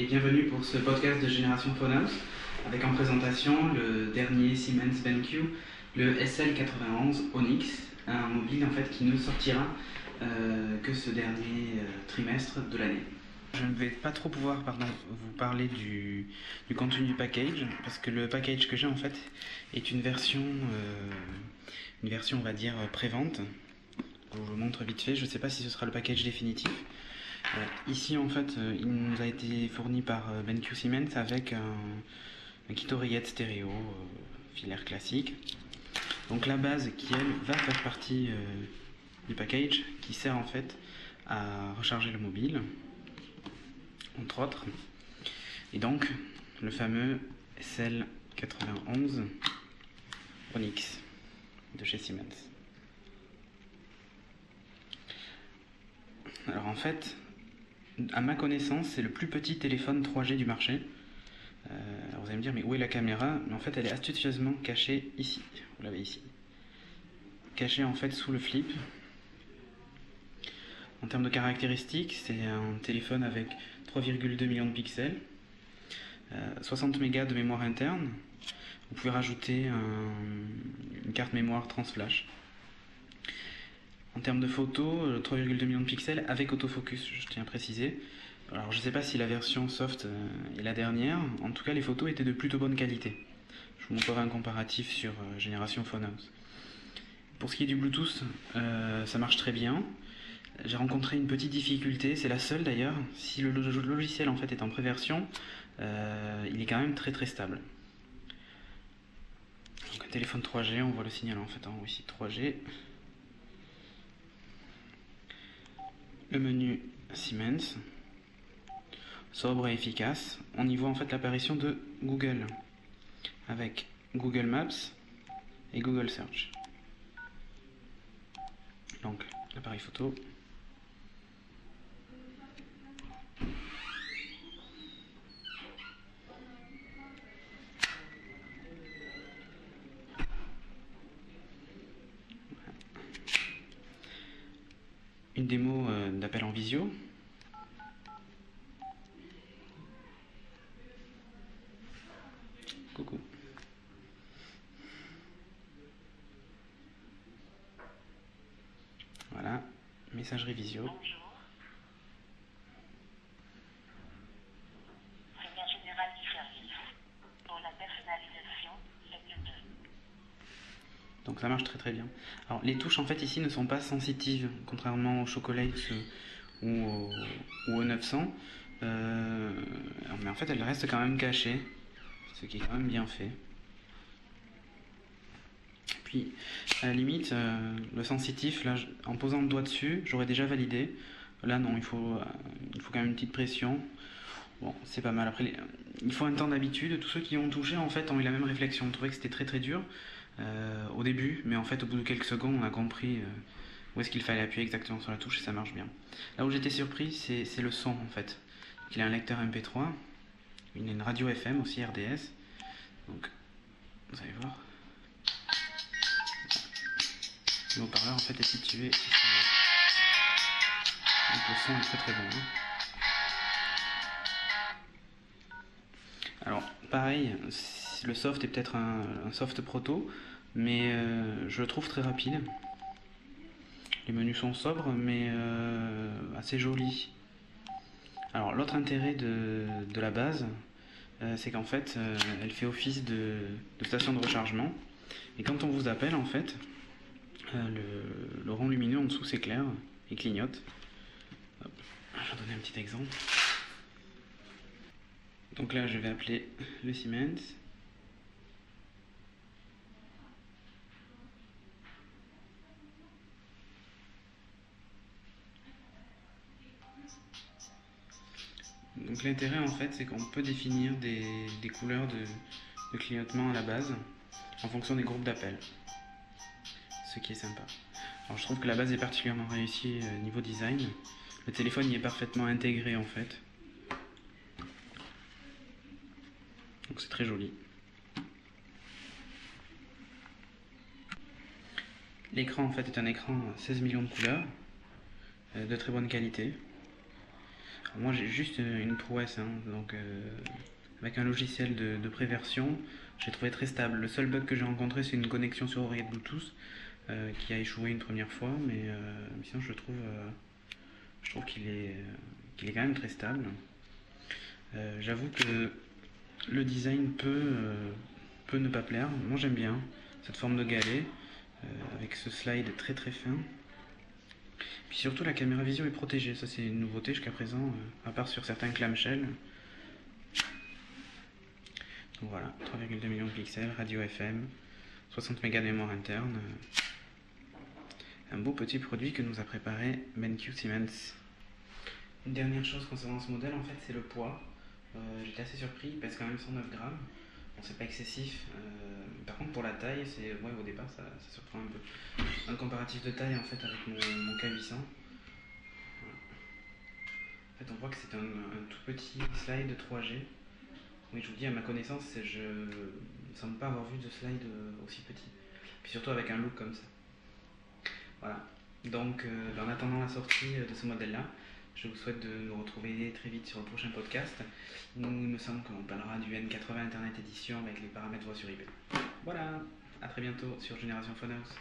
et bienvenue pour ce podcast de Génération Phonehouse avec en présentation le dernier Siemens BenQ, le SL91 Onyx, un mobile en fait qui ne sortira que ce dernier trimestre de l'année. Je ne vais pas trop pouvoir vous parler du contenu du package parce que le package que j'ai en fait est une version on va dire pré-vente. Je vous montre vite fait, je ne sais pas si ce sera le package définitif. Ici en fait il nous a été fourni par BenQ Siemens avec un kit oreillette stéréo filaire classique. Donc la base qui elle va faire partie du package qui sert en fait à recharger le mobile entre autres, et donc le fameux SL91 Onyx de chez Siemens. Alors en fait, à ma connaissance, c'est le plus petit téléphone 3G du marché. Alors vous allez me dire, mais où est la caméra? Mais en fait, elle est astucieusement cachée ici. Vous l'avez ici. Cachée en fait sous le flip. En termes de caractéristiques, c'est un téléphone avec 3,2 millions de pixels, 60 mégas de mémoire interne. Vous pouvez rajouter une carte mémoire transflash. En termes de photos, 3,2 millions de pixels avec autofocus, je tiens à préciser. Alors je ne sais pas si la version soft est la dernière, en tout cas les photos étaient de plutôt bonne qualité. Je vous montrerai un comparatif sur Génération Phonehouse. Pour ce qui est du Bluetooth, ça marche très bien. J'ai rencontré une petite difficulté, c'est la seule d'ailleurs. Si le logiciel en fait est en préversion, il est quand même très très stable. Donc un téléphone 3G, on voit le signal en fait en haut ici 3G. Le menu Siemens, sobre et efficace. On y voit en fait l'apparition de Google avec Google Maps et Google Search. Donc l'appareil photo. Une démo d'appel en visio. Coucou. Voilà, messagerie visio. Bonjour. Réunion générale du service. Pour la personnalisation, faites le 2. Donc ça marche très très bien. Alors les touches en fait ici ne sont pas sensitives, contrairement au Chocolate ou au 900. Mais en fait elles restent quand même cachées, ce qui est quand même bien fait. Puis à la limite, le sensitif, là, en posant le doigt dessus, j'aurais déjà validé. Là non, il faut quand même une petite pression. Bon, c'est pas mal. Après, il faut un temps d'habitude. Tous ceux qui ont touché en fait ont eu la même réflexion. On trouvait que c'était très très dur au début, mais en fait au bout de quelques secondes, on a compris où est-ce qu'il fallait appuyer exactement sur la touche et ça marche bien. Là où j'étais surpris, c'est le son en fait. Il a un lecteur MP3, il a une radio FM aussi RDS. Donc, vous allez voir. Le haut-parleur en fait est situé ici. Donc le son est très très bon. Hein. Alors pareil, le soft est peut-être un soft proto, mais je le trouve très rapide. Les menus sont sobres mais assez jolis. Alors l'autre intérêt de la base, c'est qu'en fait elle fait office de station de rechargement. Et quand on vous appelle en fait, le rond lumineux en dessous s'éclaire et clignote. Hop. Je vais donner un petit exemple. Donc là je vais appeler le Siemens. Donc l'intérêt en fait c'est qu'on peut définir des couleurs de clignotement à la base en fonction des groupes d'appels. Ce qui est sympa. Alors je trouve que la base est particulièrement réussie niveau design. Le téléphone y est parfaitement intégré en fait. Donc c'est très joli. L'écran en fait est un écran 16 millions de couleurs, de très bonne qualité. Alors moi j'ai juste une prouesse, hein, donc avec un logiciel de préversion, j'ai trouvé très stable. Le seul bug que j'ai rencontré, c'est une connexion sur oreillette Bluetooth qui a échoué une première fois, mais sinon je trouve qu'il est quand même très stable. J'avoue que le design peut ne pas plaire. Moi j'aime bien cette forme de galet avec ce slide très très fin. Puis surtout la caméra visio est protégée, ça c'est une nouveauté jusqu'à présent, à part sur certains clamshells. Donc voilà, 3,2 millions de pixels, radio FM, 60 mégas de mémoire interne. Un beau petit produit que nous a préparé BenQ Siemens. Une dernière chose concernant ce modèle, en fait, c'est le poids. J'étais assez surpris, il pèse quand même 109 grammes. Bon, c'est pas excessif. Par contre, pour la taille, ouais, au départ, ça surprend un peu. Un comparatif de taille, en fait, avec mon K800. Voilà. En fait, on voit que c'est un tout petit slide 3G. Oui, je vous dis, à ma connaissance, je ne semble pas avoir vu de slide aussi petit. Puis surtout avec un look comme ça. Voilà. Donc, en attendant la sortie de ce modèle-là, je vous souhaite de nous retrouver très vite sur le prochain podcast. Nous, il me semble qu'on parlera du N80 Internet Edition avec les paramètres voix sur IP. Voilà, à très bientôt sur Génération Phonehouse.